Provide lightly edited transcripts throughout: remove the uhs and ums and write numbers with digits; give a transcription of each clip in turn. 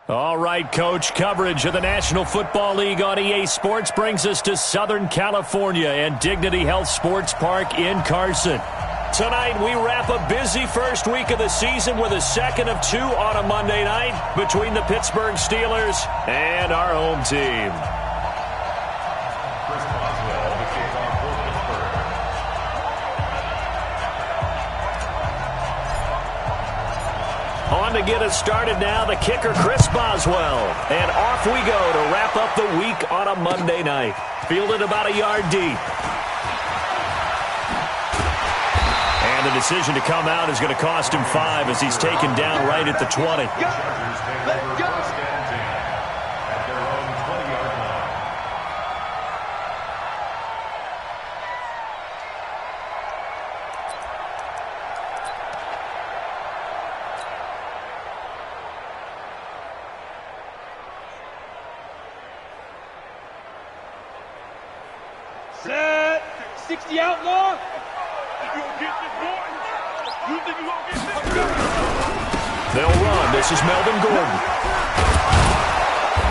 All right, Coach, coverage of the National Football League on EA Sports brings us to Southern California and Dignity Health Sports Park in Carson. Tonight, we wrap a busy first week of the season with a second of two on a Monday night between the Pittsburgh Steelers and our home team. On to get us started now, the kicker, Chris Boswell. And off we go to wrap up the week on a Monday night. Fielded about a yard deep. And the decision to come out is going to cost him 5 as he's taken down right at the 20. Let's go. Set. 60 outlaw. They'll run. This is Melvin Gordon.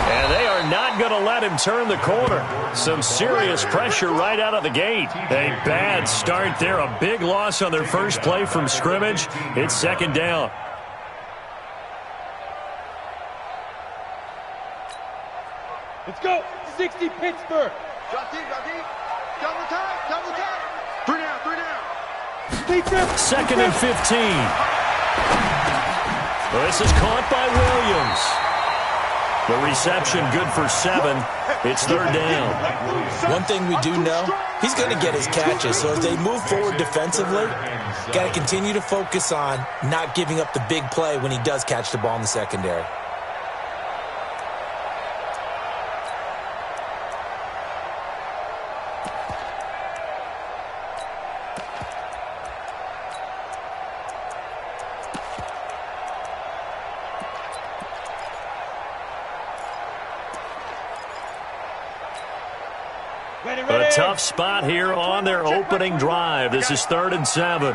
And they are not going to let him turn the corner. Some serious pressure right out of the gate. A bad start there. A big loss on their first play from scrimmage. It's second down. Let's go. 60 Pittsburgh. Double time. 3 down. Second and 15. Well, this is caught by Williams. The reception good for 7. It's third down. One thing we do know, he's going to get his catches. So as they move forward defensively, got to continue to focus on not giving up the big play when he does catch the ball in the secondary. A tough spot here on their opening drive. This is 3rd and 7.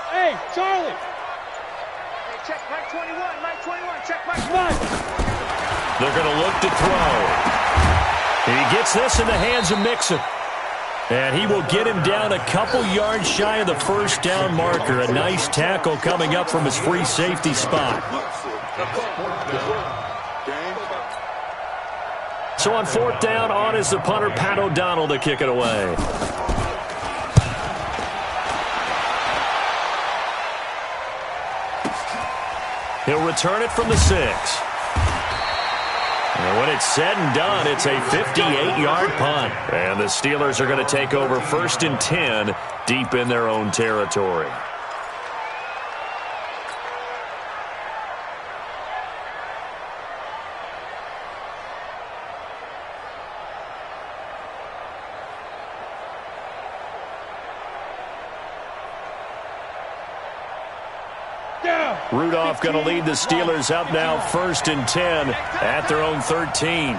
Hey, Charlie. Hey, check Mike 21. Check Mike 1. They're going to look to throw. He gets this in the hands of Mixon. And he will get him down a couple yards shy of the first down marker. A nice tackle coming up from his free safety spot. So on 4th down, on is the punter, Pat O'Donnell, to kick it away. He'll return it from the 6. And when it's said and done, it's a 58-yard punt. And the Steelers are going to take over 1st and 10 deep in their own territory. Rudolph going to lead the Steelers up now 1st and 10 at their own 13.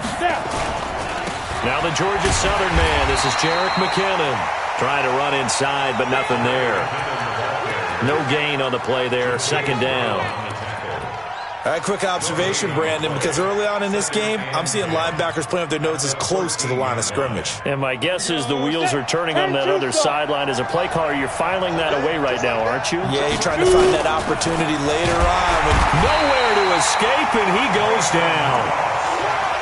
Now the Georgia Southern man. This is Jerick McKinnon. Trying to run inside, but nothing there. No gain on the play there. 2nd down. All right, quick observation, Brandon, because early on in this game, I'm seeing linebackers playing with their noses close to the line of scrimmage. And my guess is the wheels are turning on that other sideline. As a play caller, you're filing that away right now, aren't you? Yeah, you're trying to find that opportunity later on. Nowhere to escape, and he goes down.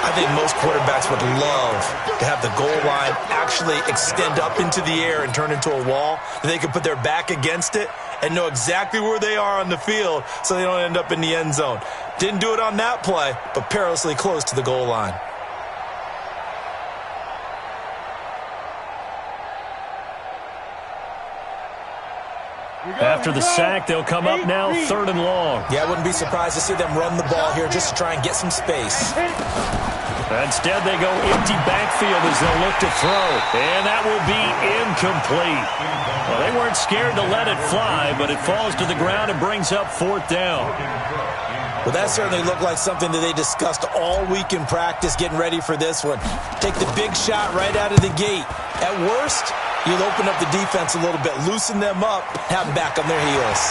I think most quarterbacks would love to have the goal line actually extend up into the air and turn into a wall. They can put their back against it and know exactly where they are on the field so they don't end up in the end zone. Didn't do it on that play, but perilously close to the goal line. After the sack, they'll come up now 3rd and long. Yeah, I wouldn't be surprised to see them run the ball here just to try and get some space. Instead, they go empty backfield as they'll look to throw. And that will be incomplete. Well, they weren't scared to let it fly, but it falls to the ground and brings up 4th down. Well, that certainly looked like something that they discussed all week in practice getting ready for this one. Take the big shot right out of the gate. At worst, you'll open up the defense a little bit, loosen them up, have them back on their heels.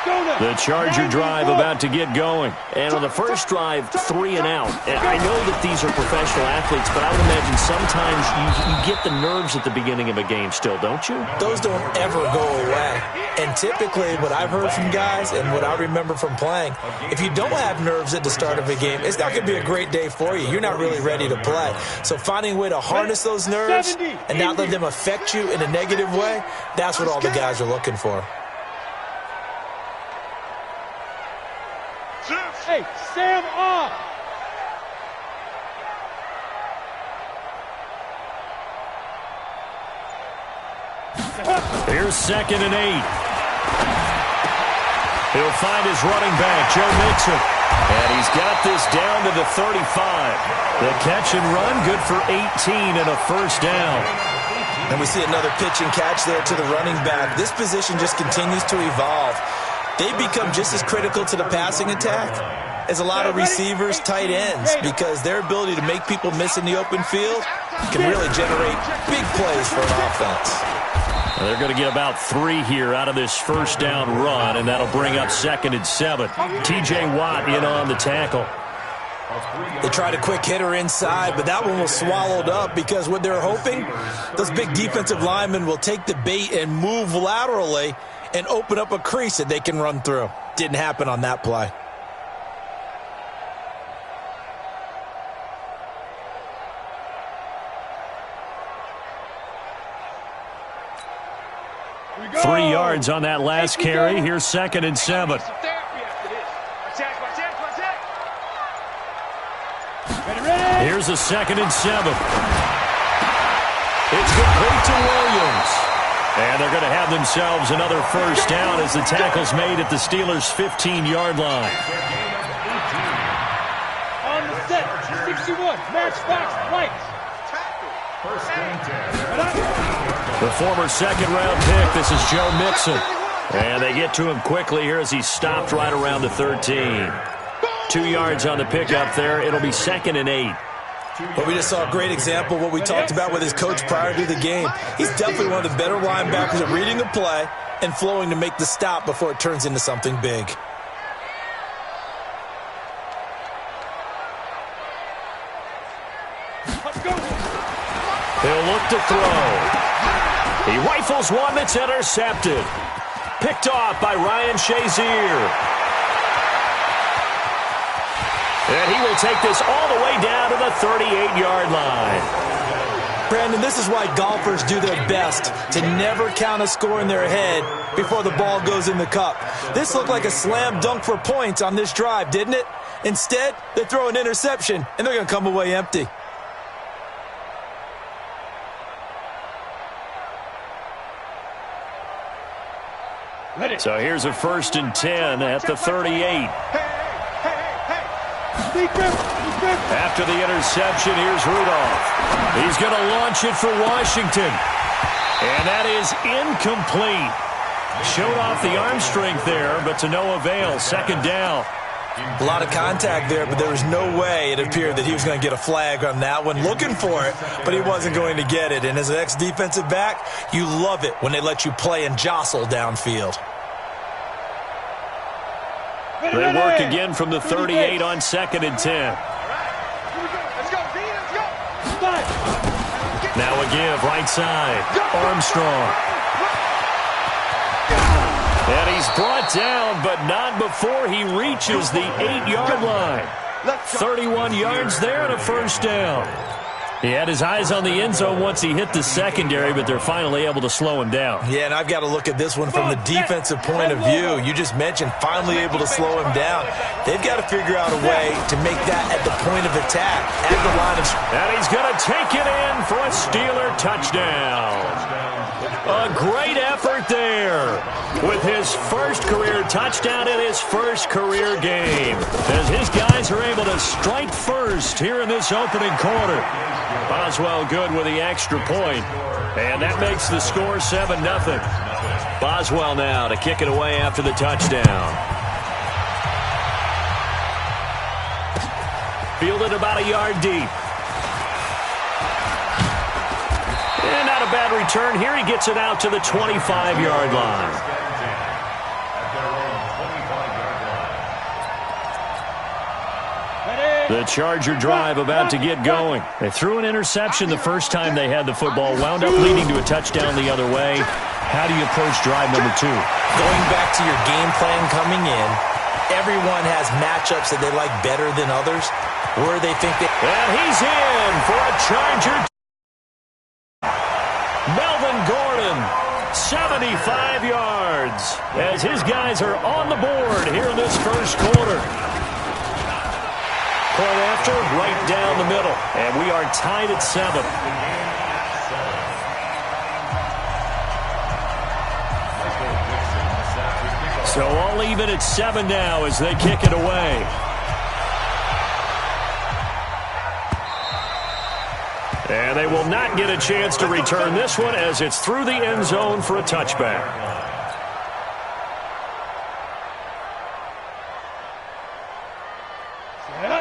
The Charger drive about to get going. And on the first drive, 3 and out. And I know that these are professional athletes, but I would imagine sometimes you get the nerves at the beginning of a game still, don't you? Those don't ever go away. And typically what I've heard from guys and what I remember from playing, if you don't have nerves at the start of a game, it's not going to be a great day for you. You're not really ready to play. So finding a way to harness those nerves and not let them affect you in a negative way, that's what all the guys are looking for. Hey, Sam off! Here's 2nd and 8. He'll find his running back, Joe Mixon. And he's got this down to the 35. The catch and run, good for 18 and a first down. And we see another pitch and catch there to the running back. This position just continues to evolve. They become just as critical to the passing attack as a lot of receivers, tight ends, because their ability to make people miss in the open field can really generate big plays for an offense. They're going to get about 3 here out of this first down run, and that'll bring up 2nd and 7. T.J. Watt in on the tackle. They tried a quick hitter inside, but that one was swallowed up because what they're hoping, those big defensive linemen will take the bait and move laterally and open up a crease that they can run through. Didn't happen on that play. Go. 3 yards on that last carry. Here's 2nd and 7. Here's a 2nd and 7. It's complete to Williams. And they're going to have themselves another first down as the tackle's made at the Steelers' 15-yard line. On the set, 61, matchbox right. The former second-round pick, this is Joe Mixon. And they get to him quickly here as he's stopped right around the 13. 2 yards on the pickup there. It'll be 2nd and 8. But we just saw a great example of what we talked about with his coach prior to the game. He's definitely one of the better linebackers at reading a play and flowing to make the stop before it turns into something big. He'll look to throw. He rifles one that's intercepted. Picked off by Ryan Shazier. And he will take this all the way down to the 38-yard line. Brandon, this is why golfers do their best to never count a score in their head before the ball goes in the cup. This looked like a slam dunk for points on this drive, didn't it? Instead, they throw an interception, and they're going to come away empty. So here's a 1st and 10 at the 38. After the interception, here's Rudolph. He's going to launch it for Washington. And that is incomplete. Showed off the arm strength there, but to no avail. 2nd down. A lot of contact there, but there was no way it appeared that he was going to get a flag on that one. Looking for it, but he wasn't going to get it. And as an ex-defensive back, you love it when they let you play and jostle downfield. They work again from the 38 on 2nd and 10. Now a give, right side. Armstrong. And he's brought down, but not before he reaches the 8-yard line. 31 yards there and a first down. He had his eyes on the end zone once he hit the secondary, but they're finally able to slow him down. Yeah, and I've got to look at this one from the defensive point of view. You just mentioned finally able to slow him down. They've got to figure out a way to make that at the point of attack, at the line of... And he's going to take it in for a Steeler touchdown. A great effort there with his first career touchdown in his first career game, as his guys are able to strike first here in this opening quarter. Boswell good with the extra point, and that makes the score 7-0. Boswell now to kick it away after the touchdown. Fielded about a yard deep. And not a bad return here. He gets it out to the 25-yard line. The Charger drive about to get going. They threw an interception the first time they had the football, wound up leading to a touchdown the other way. How do you approach drive number 2? Going back to your game plan coming in, everyone has matchups that they like better than others, where they think that... And he's in for a Charger. Melvin Gordon, 75 yards, as his guys are on the board here in this first quarter. Point after, right down the middle, and we are tied at 7. So all even at 7 now as they kick it away. And they will not get a chance to return this one as it's through the end zone for a touchback.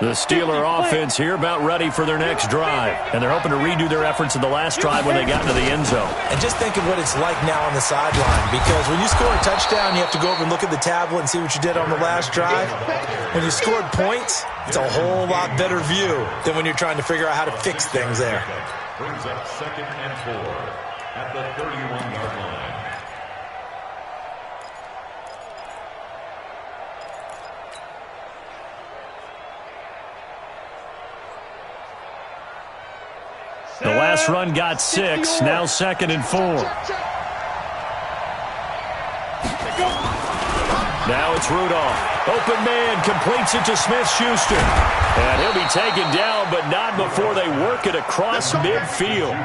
The Steeler offense here about ready for their next drive. And they're hoping to redo their efforts in the last drive when they got into the end zone. And just think of what it's like now on the sideline. Because when you score a touchdown, you have to go over and look at the tablet and see what you did on the last drive. When you scored points, it's a whole lot better view than when you're trying to figure out how to fix things there. Brings up 2nd and 4 at the 31-yard line. The last run got 6, now 2nd and 4. Now it's Rudolph. Open man, completes it to Smith-Schuster. And he'll be taken down, but not before they work it across midfield.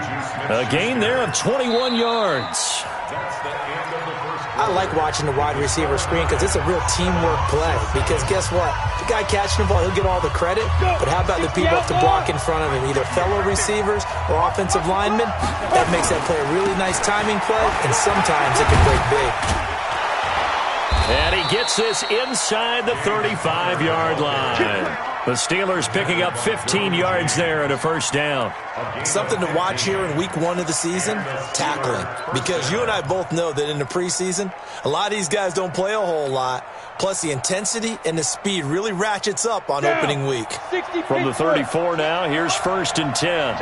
A gain there of 21 yards. I like watching the wide receiver screen because it's a real teamwork play. Because guess what? The guy catching the ball, he'll get all the credit. But how about the people up to block in front of him, either fellow receivers or offensive linemen? That makes that play a really nice timing play, and sometimes it can break big. And he gets this inside the 35-yard line. The Steelers picking up 15 yards there at a first down. Something to watch here in week 1 of the season, tackling. Because you and I both know that in the preseason, a lot of these guys don't play a whole lot. Plus the intensity and the speed really ratchets up on opening week. From the 34 now, here's 1st and 10.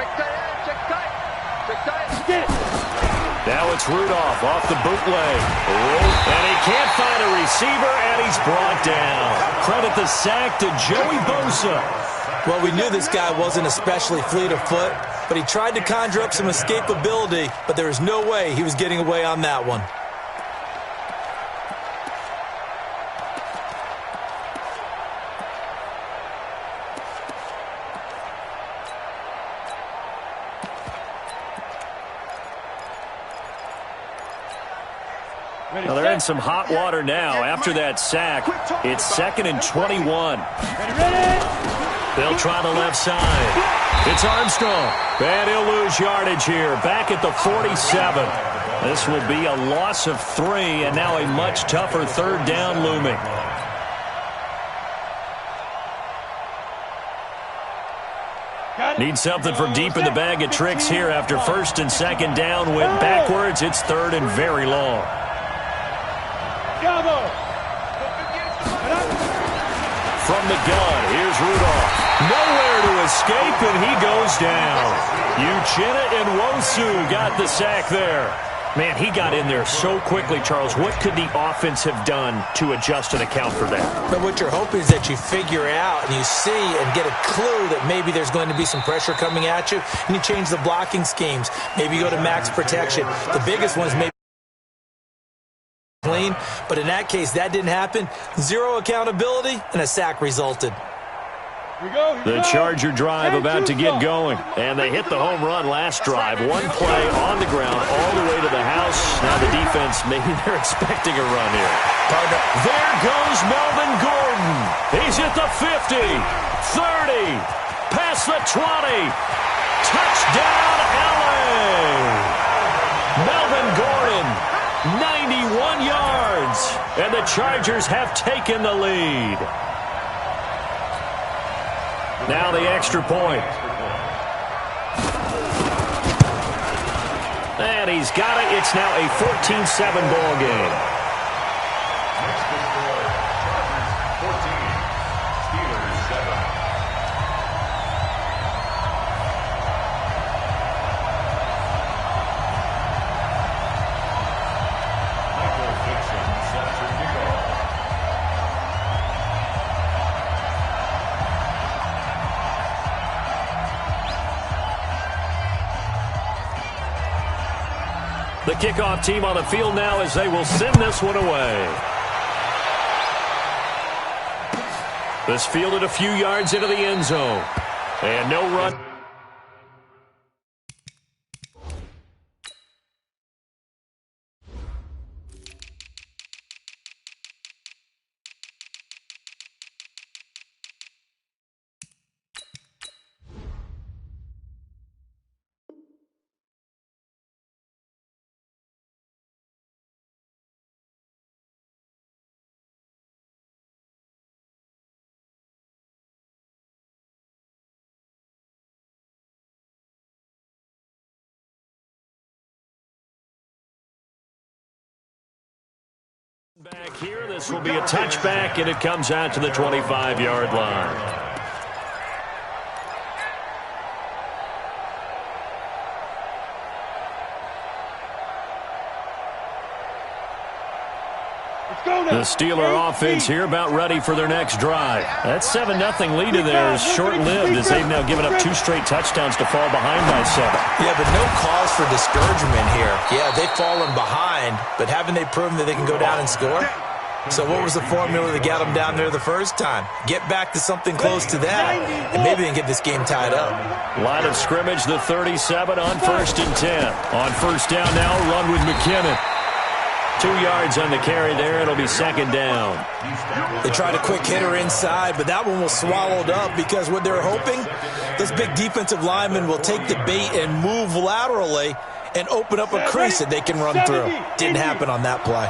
Now it's Rudolph off the bootleg. And he can't find a receiver, and he's brought down. Credit the sack to Joey Bosa. Well, we knew this guy wasn't especially fleet of foot, but he tried to conjure up some escapability, but there was no way he was getting away on that one. Well, they're in some hot water now. After that sack, it's 2nd and 21. They'll try the left side. It's Armstrong. And he'll lose yardage here. Back at the 47. This will be a loss of 3, and now a much tougher 3rd down looming. Need something from deep in the bag of tricks here after 1st and 2nd down. Went backwards. It's 3rd and very long. From the gun, here's Rudolph. Nowhere to escape, and he goes down. Uchenna and Nwosu got the sack there. Man, he got in there so quickly, Charles. What could the offense have done to adjust and account for that? But what you're hoping is that you figure out and you see and get a clue that maybe there's going to be some pressure coming at you, and you change the blocking schemes. Maybe you go to max protection. The biggest one's maybe clean, but in that case, that didn't happen. 0 accountability, and a sack resulted. The Charger drive about to get going, and they hit the home run last drive. One play on the ground all the way to the house. Now the defense, maybe they're expecting a run here. There goes Melvin Gordon. He's at the 50, 30, past the 20. Touchdown, LA! Melvin Gordon, 91 yards, and the Chargers have taken the lead. Now the extra point. And he's got it. It's now a 14-7 ball game. The kickoff team on the field now as they will send this one away. This fielded a few yards into the end zone. And no run. Back here, this will be a touchback, and it comes out to the 25-yard line. The Steeler offense here about ready for their next drive. That 7-0 lead of theirs short-lived as they've now given up 2 straight touchdowns to fall behind by 7. Yeah, but no cause for discouragement here. Yeah, they've fallen behind, but haven't they proven that they can go down and score? So what was the formula that got them down there the first time? Get back to something close to that, and maybe they can get this game tied up. Line of scrimmage, the 37 on 1st and 10. On first down now, run with McKinnon. 2 yards on the carry there. It'll be 2nd down. They tried a quick hitter inside, but that one was swallowed up because what they're hoping, this big defensive lineman will take the bait and move laterally and open up a crease that they can run through. Didn't happen on that play.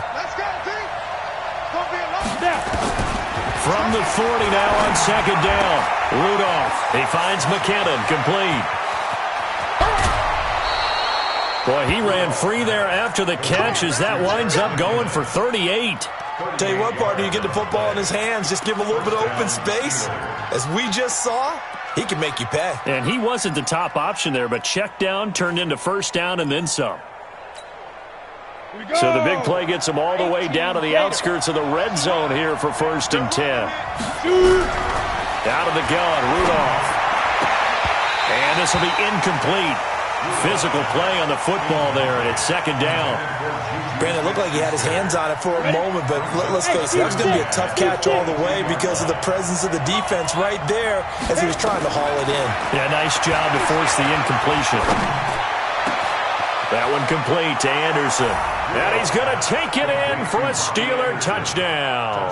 From the 40 now on 2nd down. Rudolph. He finds McKinnon, complete. Boy, he ran free there after the catch as that winds up going for 38. Tell you what, partner, you get the football in his hands, just give him a little bit of open space. As we just saw, he can make you pay. And he wasn't the top option there, but check down turned into 1st down and then some. So the big play gets him all the way down to the outskirts of the red zone here for 1st and 10. Out of the gun, Rudolph. And this will be incomplete. Physical play on the football there, and it's 2nd down. Brandon, it looked like he had his hands on it for a moment, but let's face it, that was going to be a tough catch all the way because of the presence of the defense right there as he was trying to haul it in. Yeah, nice job to force the incompletion. That one complete to Anderson. And he's going to take it in for a Steeler touchdown.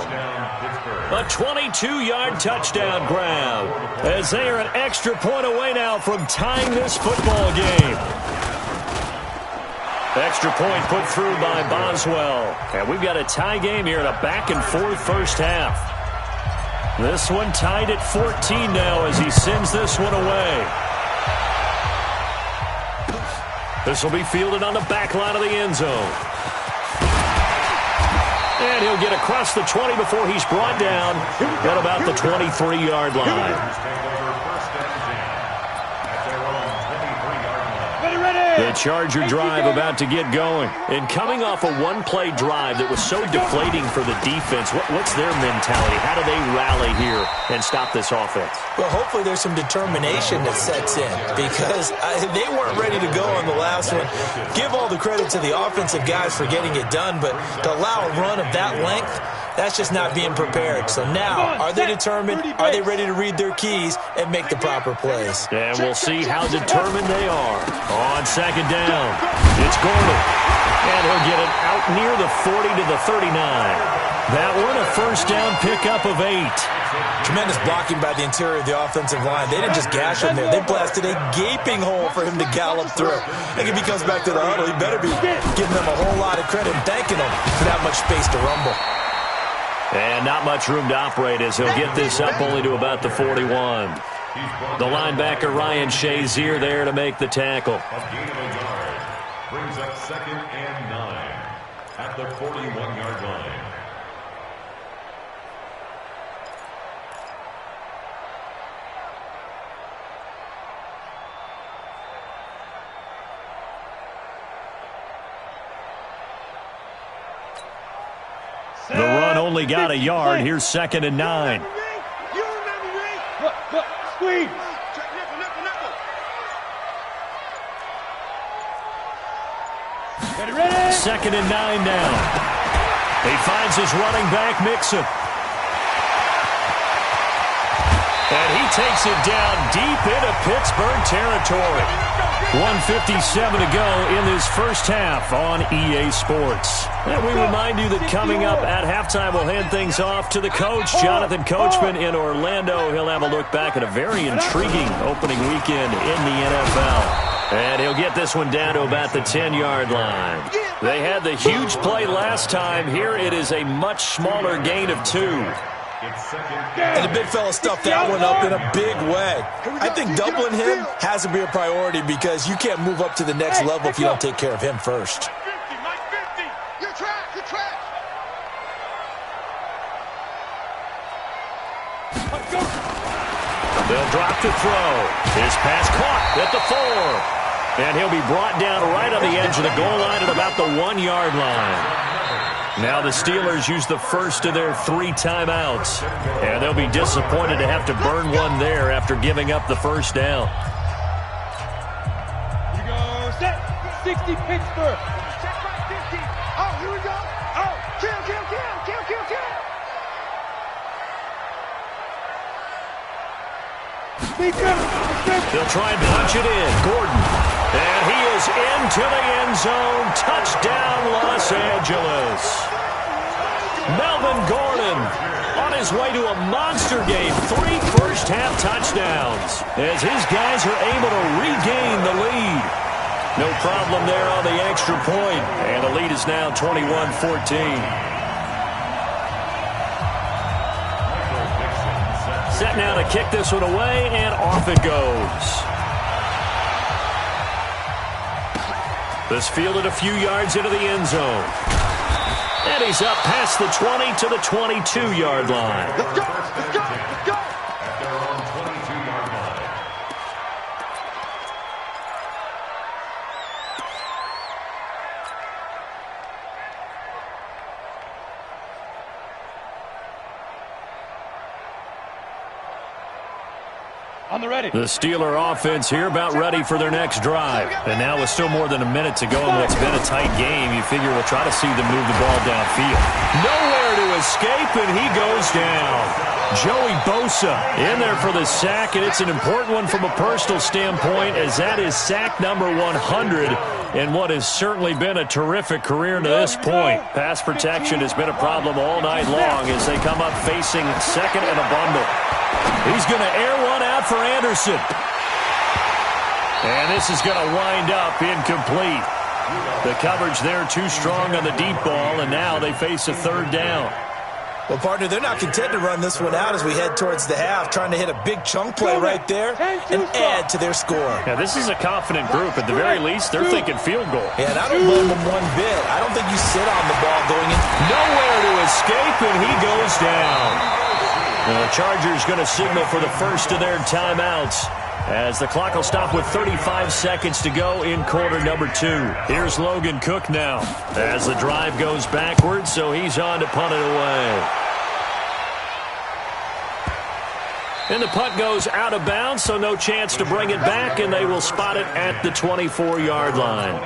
A 22-yard touchdown grab as they are an extra point away now from tying this football game. Extra point put through by Boswell. And we've got a tie game here in a back-and-forth first half. This one tied at 14 now as he sends this one away. This will be fielded on the back line of the end zone. And he'll get across the 20 before he's brought down at about the 23-yard line. The Charger drive about to get going. And coming off a one-play drive that was so deflating for the defense, what's their mentality? How do they rally here and stop this offense? Well, hopefully there's some determination that sets in because they weren't ready to go on the last one. Give all the credit to the offensive guys for getting it done, but to allow a run of that length, that's just not being prepared. So now, are they determined? Are they ready to read their keys and make the proper plays? And we'll see how determined they are. On 2nd down, it's Gordon. And he'll get it out near the 40 to the 39. That one, a first down pickup of 8. Tremendous blocking by the interior of the offensive line. They didn't just gash him there. They blasted a gaping hole for him to gallop through. I think if he comes back to the huddle, he better be giving them a whole lot of credit and thanking them for that much space to rumble. And not much room to operate as he'll get this up only to about the 41. The linebacker, Ryan Shazier, there to make the tackle. Brings up 2nd and 9 at the 41-yard line. The run only got a yard. Here's 2nd and 9. Squeeze. Ready. 2nd and 9 now. He finds his running back, Mixon. And he takes it down deep into Pittsburgh territory. 1:57 to go in this first half on EA Sports. And we remind you that coming up at halftime, we'll hand things off to the coach, Jonathan Coachman in Orlando. He'll have a look back at a very intriguing opening weekend in the NFL. And he'll get this one down to about the 10-yard line. They had the huge play last time. Here it is a much smaller gain of 2. And the big fella stuffed that one up in a big way. I think doubling him has to be a priority because you can't move up to the next level if you don't take care of him first. You're trash. You're trash. They'll drop to throw. His pass caught at the 4. And he'll be brought down right on the edge of the goal line at about the 1-yard line. Now the Steelers use the first of their 3 timeouts. And they'll be disappointed to have to burn one there after giving up the first down. Here we go. Set. 60 Pittsburgh. Check right 50. Oh, here we go. Oh, kill. They'll try and punch it in. Gordon. And he is into the end zone. Touchdown, Los Angeles. Melvin Gordon on his way to a monster game. 3 first-half touchdowns as his guys are able to regain the lead. No problem there on the extra point. And the lead is now 21-14. Set now to kick this one away, and off it goes. This fielded a few yards into the end zone. And he's up past the 20 to the 22-yard line. Let's go. At their own 22-yard line. On the ready. The Steeler offense here about ready for their next drive. And now with still more than a minute to go in what's been a tight game, you figure we'll try to see them move the ball downfield. Nowhere to escape, and he goes down. Joey Bosa in there for the sack, and it's an important one from a personal standpoint as that is sack number 100 in what has certainly been a terrific career to this point. Pass protection has been a problem all night long as they come up facing second and a bundle. He's going to air one out for Anderson. And this is going to wind up incomplete. The coverage there too strong on the deep ball, and now they face a 3rd down. Well, partner, they're not content to run this one out as we head towards the half, trying to hit a big chunk play right there and add to their score. Now, this is a confident group. At the very least, they're thinking field goal. Yeah, and I don't blame them one bit. I don't think you sit on the ball going in. Nowhere to escape, and he goes down. The Chargers going to signal for the first of their timeouts as the clock will stop with 35 seconds to go in quarter number 2. Here's Logan Cook now as the drive goes backwards, so he's on to punt it away. And the punt goes out of bounds, so no chance to bring it back, and they will spot it at the 24-yard line.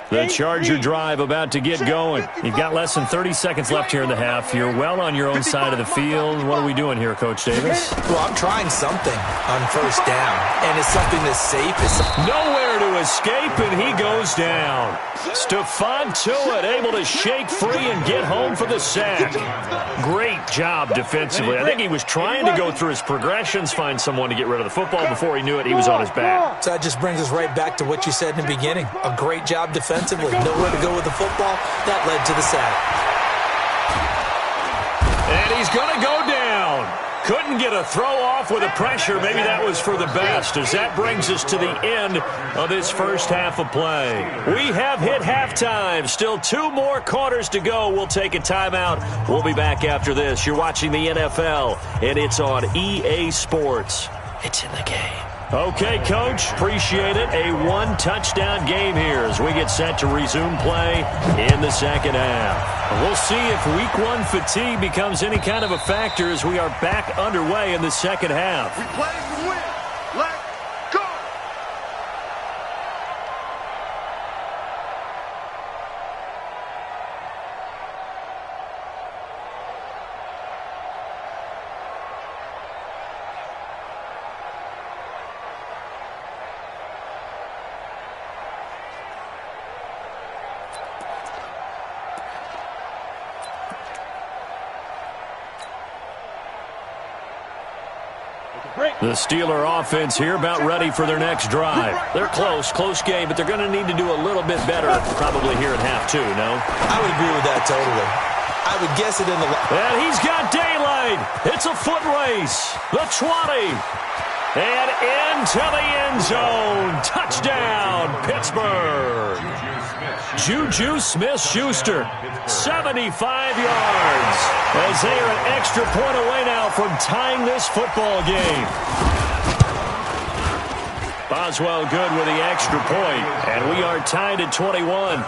The Charger drive about to get going. You've got less than 30 seconds left here in the half. You're well on your own side of the field. What are we doing here, Coach Davis? Well, I'm trying something on first down, and it's something that's safe. Nowhere to escape, and he goes down. Stephon Tuitt able to shake free and get home for the sack. Great job defensively. I think he was trying to go through his progressions, find someone to get rid of the football. Before he knew it, he was on his back. So that just brings us right back to what you said in the beginning. A great job defensively. Nowhere to go with the football. That led to the sack. And he's going to go down. Couldn't get a throw off with the pressure. Maybe that was for the best, as that brings us to the end of this first half of play. We have hit halftime. Still 2 more quarters to go. We'll take a timeout. We'll be back after this. You're watching the NFL, and it's on EA Sports. It's in the game. Okay, Coach, appreciate it. A one-touchdown game here as we get set to resume play in the second half. We'll see if Week 1 fatigue becomes any kind of a factor as we are back underway in the second half. We play to win. Let's go. The Steeler offense here about ready for their next drive. They're close game, but they're going to need to do a little bit better probably here at half two, no? I would agree with that totally. I would guess it in the... And he's got daylight. It's a foot race. The 20. And into the end zone. Touchdown, Pittsburgh. Juju Smith-Schuster, 75 yards. As they are an extra point away now from tying this football game. Boswell good with the extra point, and we are tied at 21.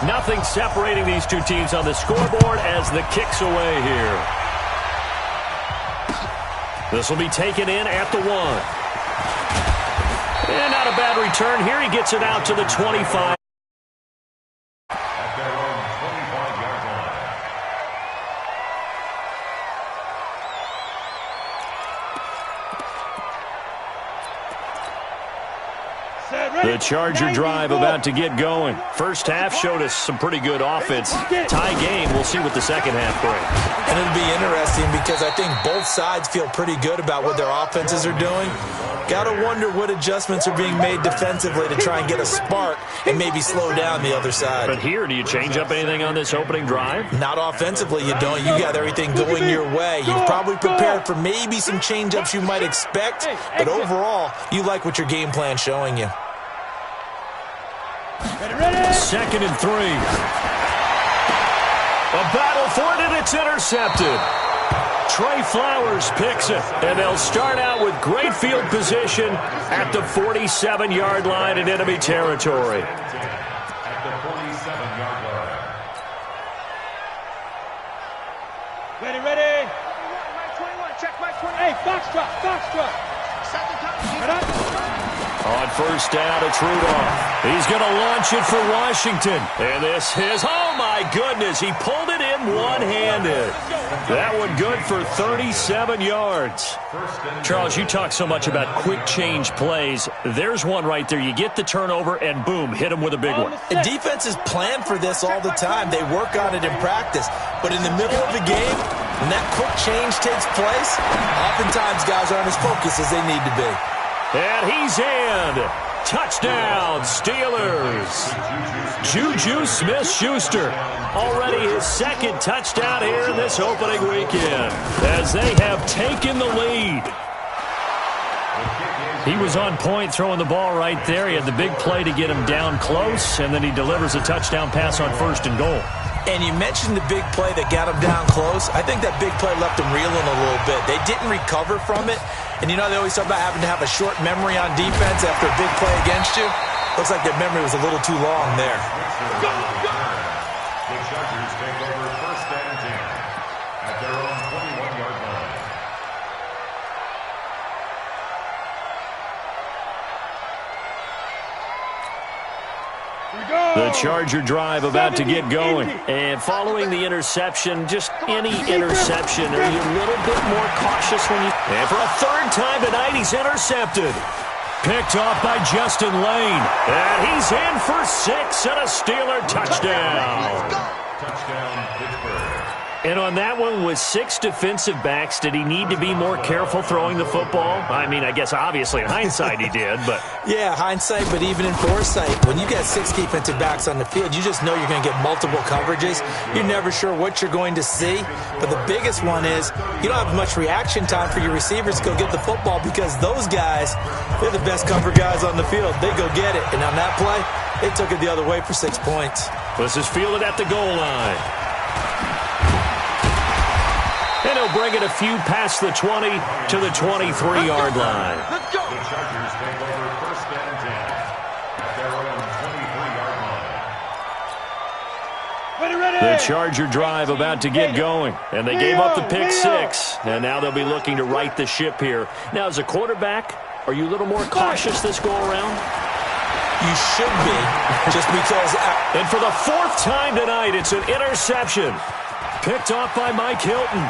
Nothing separating these two teams on the scoreboard as the kick's away here. This will be taken in at the 1. And not a bad return here. He gets it out to the 25. At their own 25-yard line. The Charger drive about to get going. First half showed us some pretty good offense. Tie game. We'll see what the second half brings. And it'll be interesting because I think both sides feel pretty good about what their offenses are doing. Got to wonder what adjustments are being made defensively to try and get a spark and maybe slow down the other side. But here, do you change up anything on this opening drive? Not offensively, you don't. You got everything going your way. You've probably prepared for maybe some change-ups you might expect, but overall, you like what your game plan's showing you. Second and 3. A battle for it, and it's intercepted. Trey Flowers picks it, and they'll start out with great field position at the 47-yard line in enemy territory. At the 47-yard line. Ready. Mike 21, check Mike 21. Hey, Foxtrot. Second time. On first down, it's Rudolph. He's going to launch it for Washington. And this is, oh my goodness, he pulled it in one-handed. That one good for 37 yards. Charles, you talk so much about quick change plays. There's one right there. You get the turnover and boom, hit him with a big one. And defenses plan for this all the time. They work on it in practice. But in the middle of the game, when that quick change takes place, oftentimes guys aren't as focused as they need to be. And he's in. Touchdown, Steelers. Juju Smith-Schuster. Already his second touchdown here in this opening weekend as they have taken the lead. He was on point throwing the ball right there. He had the big play to get him down close, and then he delivers a touchdown pass on first and goal. And you mentioned the big play that got him down close. I think that big play left him reeling a little bit. They didn't recover from it. And you know, they always talk about having to have a short memory on defense after a big play against you. Looks like their memory was a little too long there. The Chargers take over first and 10 at their own 21-yard line. The Charger drive about to get going. And following the interception, just any interception, are you a little bit more cautious when you... And for a third time tonight, he's intercepted. Picked off by Justin Lane. And he's in for 6 and a Steeler touchdown. Touchdown, Pittsburgh. And on that one, with 6 defensive backs, did he need to be more careful throwing the football? I mean, I guess obviously in hindsight he did, but... Yeah, hindsight, but even in foresight, when you got 6 defensive backs on the field, you just know you're going to get multiple coverages. You're never sure what you're going to see. But the biggest one is you don't have much reaction time for your receivers to go get the football because those guys, they're the best cover guys on the field. They go get it. And on that play, they took it the other way for 6 points. This is fielded at the goal line. And he'll bring it a few past the 20 to the 23-yard line. Let's go. The Chargers take over first and 10 at their own 23-yard line. The Charger drive about to get going, and they gave up the pick six, and now they'll be looking to right the ship here. Now, as a quarterback, are you a little more cautious this go-around? You should be, just because. And for the fourth time tonight, it's an interception. Picked off by Mike Hilton.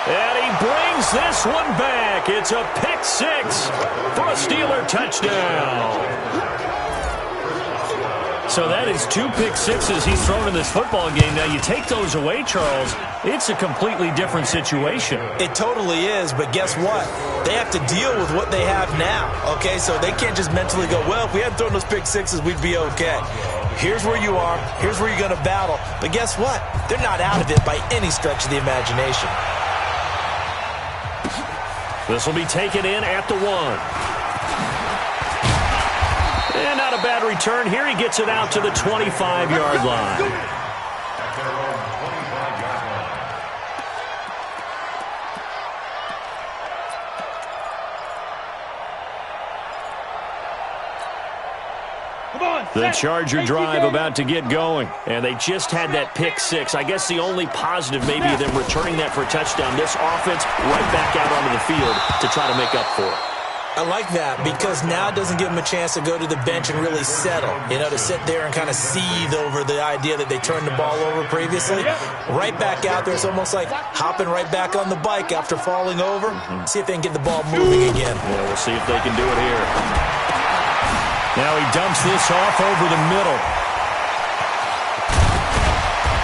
And he brings this one back. It's a pick six for a Steeler touchdown. So that is 2 pick sixes he's thrown in this football game. Now, you take those away, Charles, it's a completely different situation. It totally is, but guess what? They have to deal with what they have now, okay? So they can't just mentally go, well, if we hadn't thrown those pick sixes, we'd be okay. Here's where you are. Here's where you're going to battle. But guess what? They're not out of it by any stretch of the imagination. This will be taken in at the 1. And not a bad return here. He gets it out to the 25-yard line. At their own 25-yard line. The Charger drive about to get going, and they just had that pick six. I guess the only positive maybe of them returning that for a touchdown. This offense right back out onto the field to try to make up for it. I like that because now it doesn't give them a chance to go to the bench and really settle, to sit there and kind of seethe over the idea that they turned the ball over previously. Right back out there, it's almost like hopping right back on the bike after falling over. See if they can get the ball moving again. Yeah, we'll see if they can do it here. Now he dumps this off over the middle.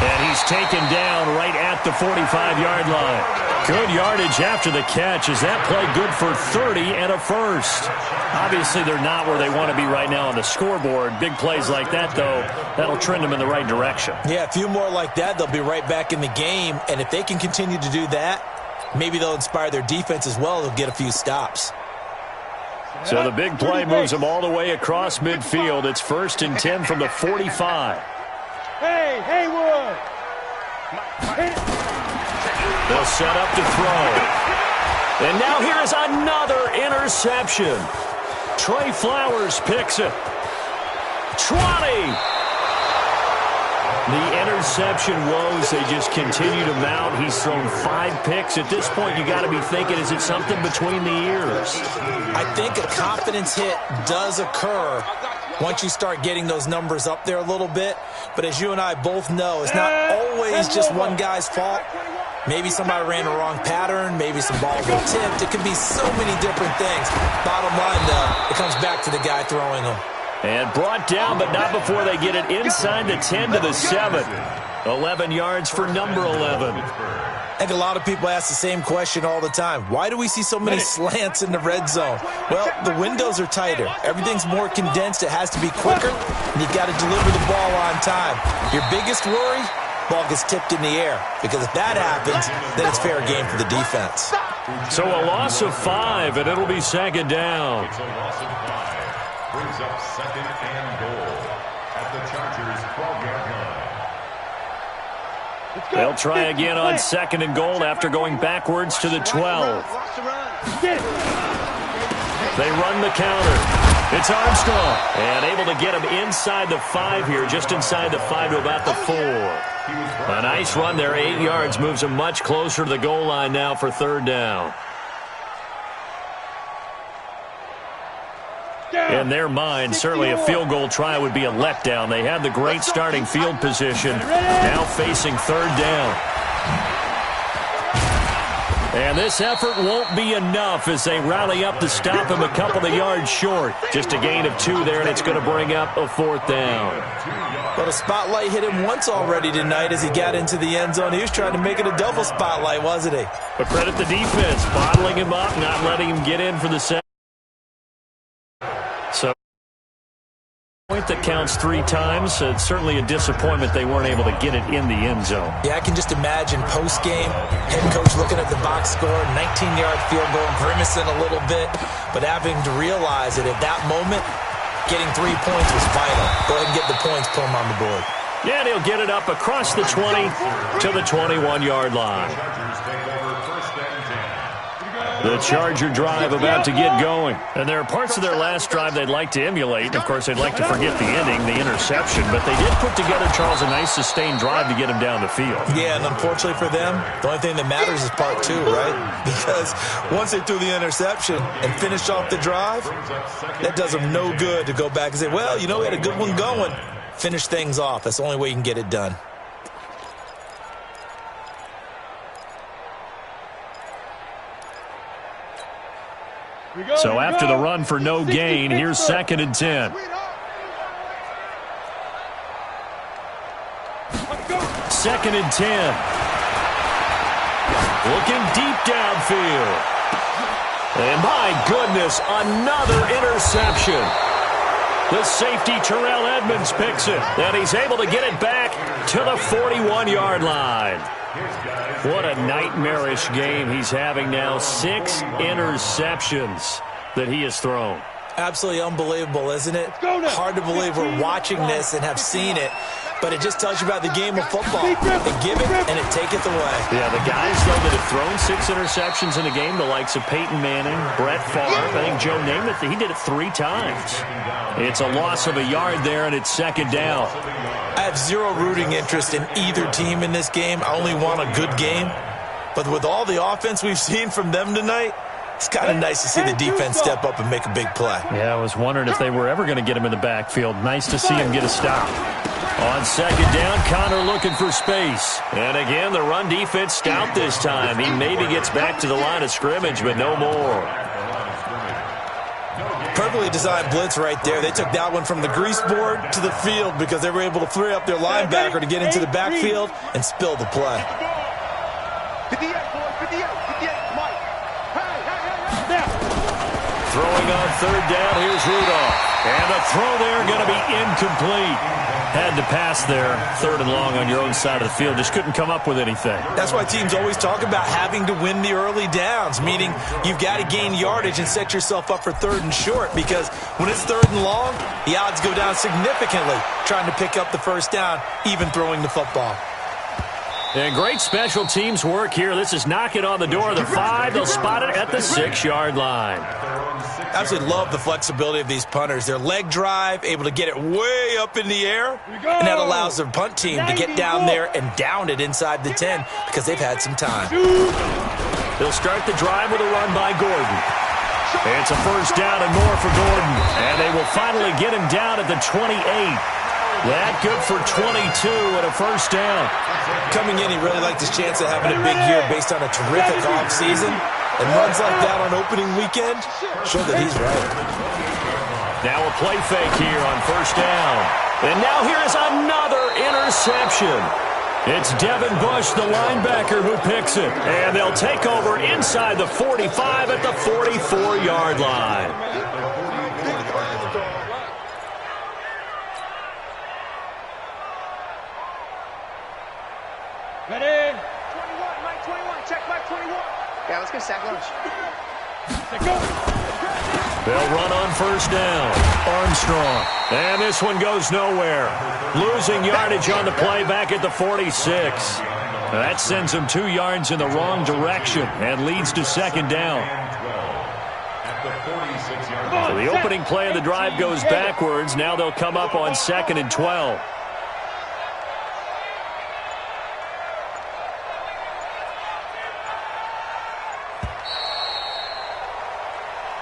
And he's taken down right at the 45-yard line. Good yardage after the catch. Is that play good for 30 and a first? Obviously, they're not where they want to be right now on the scoreboard. Big plays like that, though, that'll trend them in the right direction. Yeah, a few more like that, they'll be right back in the game. And if they can continue to do that, maybe they'll inspire their defense as well. They'll get a few stops. So the big play moves them all the way across midfield. It's 1st and 10 from the 45. Hey, Haywood! They'll set up to throw. And now here's another interception. Trey Flowers picks it. 20! The interception woes, they just continue to mount. He's thrown 5 picks. At this point, you got to be thinking, is it something between the ears? I think a confidence hit does occur once you start getting those numbers up there a little bit. But as you and I both know, it's not always just one guy's fault. Maybe somebody ran the wrong pattern. Maybe some balls were tipped. It could be so many different things. Bottom line, though, it comes back to the guy throwing them. And brought down, but not before they get it inside the 10 to the 7. 11 yards for number 11. I think a lot of people ask the same question all the time. Why do we see so many slants in the red zone? Well, the windows are tighter. Everything's more condensed. It has to be quicker, and you've got to deliver the ball on time. Your biggest worry? Ball gets tipped in the air, because if that happens, then it's fair game for the defense. So a loss of 5, and it'll be 2nd down. It's a loss of 5. Brings up 2nd and goal at the Chargers' 12-yard line. They'll try again on 2nd and goal after going backwards to the 12. They run the counter. It's Armstrong. And able to get him inside the 5 here, just inside the 5 to about the 4. A nice run there, 8 yards, moves him much closer to the goal line now for 3rd down. In their mind, certainly a field goal try would be a letdown. They had the great starting field position, now facing 3rd down. And this effort won't be enough as they rally up to stop him a couple of yards short. Just a gain of 2 there, and it's going to bring up a 4th down. Well, the spotlight hit him once already tonight as he got into the end zone. He was trying to make it a double spotlight, wasn't he? But credit the defense, bottling him up, not letting him get in for the second. So, point that counts 3 times. It's certainly a disappointment they weren't able to get it in the end zone. Yeah, I can just imagine post-game, head coach looking at the box score, 19-yard field goal, grimacing a little bit, but having to realize that at that moment, getting 3 points was vital. Go ahead and get the points, put them on the board. And he'll get it up across the 20 to the 21-yard line. The Charger drive about to get going. And there are parts of their last drive they'd like to emulate. Of course, they'd like to forget the ending, the interception. But they did put together, Charles, a nice sustained drive to get him down the field. Yeah, and unfortunately for them, the only thing that matters is part two, right? Because once they threw the interception and finished off the drive, that does them no good to go back and say, well, you know, we had a good one going. Finish things off. That's the only way you can get it done. So after the run for no gain, here's 2nd and 10. 2nd and 10. Looking deep downfield. And my goodness, another interception. The safety, Terrell Edmonds, picks it. And he's able to get it back to the 41-yard line. What a nightmarish game he's having now. 6 interceptions that he has thrown. Absolutely unbelievable, isn't it? Hard to believe we're watching this and have seen it, but it just tells you about the game of football. They give it and it taketh away. Yeah, the guys, though, that have thrown 6 interceptions in a game, the likes of Peyton Manning, Brett Favre, I think Joe Namath, he did it 3 times. It's a loss of a yard there, and it's 2nd down. I have zero rooting interest in either team in this game. I only want a good game. But with all the offense we've seen from them tonight, it's kind of nice to see the defense step up and make a big play. Yeah, I was wondering if they were ever going to get him in the backfield. Nice to see him get a stop. On 2nd down, Connor looking for space. And again, the run defense stout this time. He maybe gets back to the line of scrimmage, but no more. Perfectly designed blitz right there. They took that one from the grease board to the field because they were able to free up their linebacker to get into the backfield and spill the play. 58, boys, 58, Mike. Hey. Throwing on 3rd down, here's Rudolph. And the throw there going to be incomplete. Had to pass there, 3rd and long on your own side of the field. Just couldn't come up with anything. That's why teams always talk about having to win the early downs, meaning you've got to gain yardage and set yourself up for 3rd and short, because when it's 3rd and long, the odds go down significantly trying to pick up the 1st down, even throwing the football. And great special teams work here. This is knocking on the door of the 5. They'll spot it at the 6-yard line. Absolutely love the flexibility of these punters. Their leg drive, able to get it way up in the air, and that allows their punt team to get down there and down it inside the 10 because they've had some time. They'll start the drive with a run by Gordon. It's a 1st down and more for Gordon. And they will finally get him down at the 28. That good for 22 and a 1st down. Coming in, he really liked his chance of having a big year based on a terrific offseason. And runs like that on opening weekend show that he's right. Now a play fake here on 1st down. And now here is another interception. It's Devin Bush, the linebacker, who picks it. And they'll take over inside the 45 at the 44-yard line. Ready? 21, Mike 21, check Mike 21. Yeah, let's get sack lunch. They'll run on 1st down. Armstrong. And this one goes nowhere. Losing yardage on the play back at the 46. That sends them 2 yards in the wrong direction and leads to 2nd down. So the opening play of the drive goes backwards. Now they'll come up on 2nd and 12.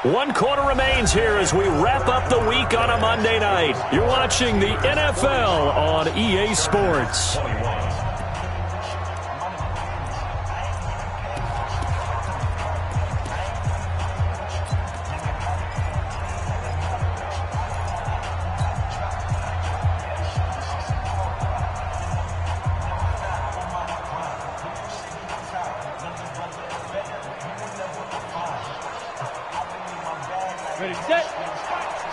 One quarter remains here as we wrap up the week on a Monday night. You're watching the NFL on EA Sports. Ready, set.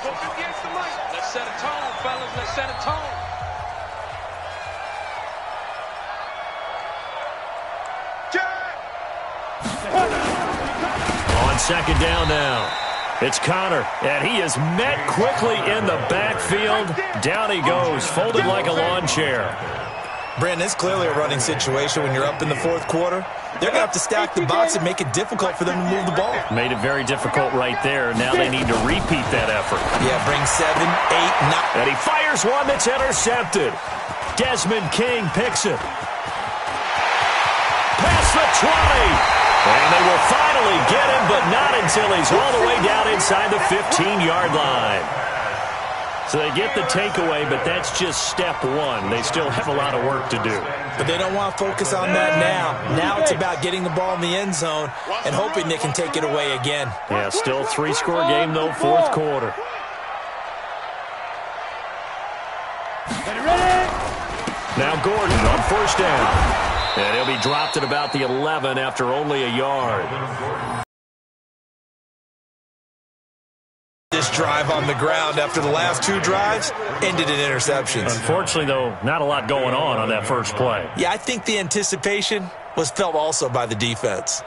Focus against the mic. Let's set a tone, fellas. Let's set a tone. On 2nd down now. It's Connor, and he is met quickly in the backfield. Down he goes, folded like a lawn chair. Brandon, it's clearly a running situation when you're up in the fourth quarter. They're going to have to stack the box and make it difficult for them to move the ball. Made it very difficult right there. Now they need to repeat that effort. Yeah, bring 7, 8, 9. And he fires one that's intercepted. Desmond King picks it. Past the 20. And they will finally get him, but not until he's all the way down inside the 15-yard line. So they get the takeaway, but that's just step one. They still have a lot of work to do. But they don't want to focus on that now. Now it's about getting the ball in the end zone and hoping they can take it away again. Yeah, still a 3-score game, though, fourth quarter. Now Gordon on first down. And he'll be dropped at about the 11 after only a yard. This drive on the ground after the last 2 drives ended in interceptions. Unfortunately, though, not a lot going on that first play. Yeah, I think the anticipation was felt also by the defense.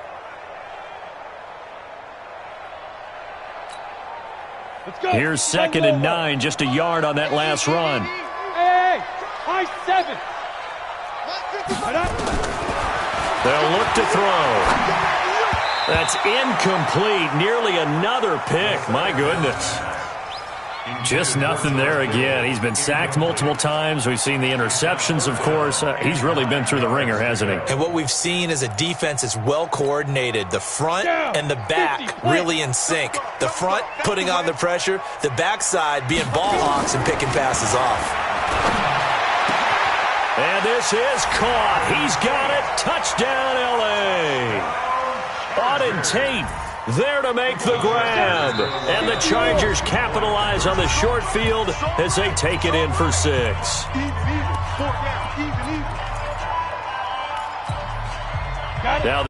Here's 2nd and 9, just a yard on that last run. Hey, high 7. They'll look to throw. That's incomplete. Nearly another pick. My goodness. Just nothing there again. He's been sacked multiple times. We've seen the interceptions, of course. He's really been through the ringer, hasn't he? And what we've seen is a defense that's well coordinated. The front and the back really in sync. The front putting on the pressure. The backside being ball hawks and picking passes off. And this is caught. He's got it. Touchdown, L.A. Auden Tate there to make the grab. And the Chargers capitalize on the short field as they take it in for 6. Now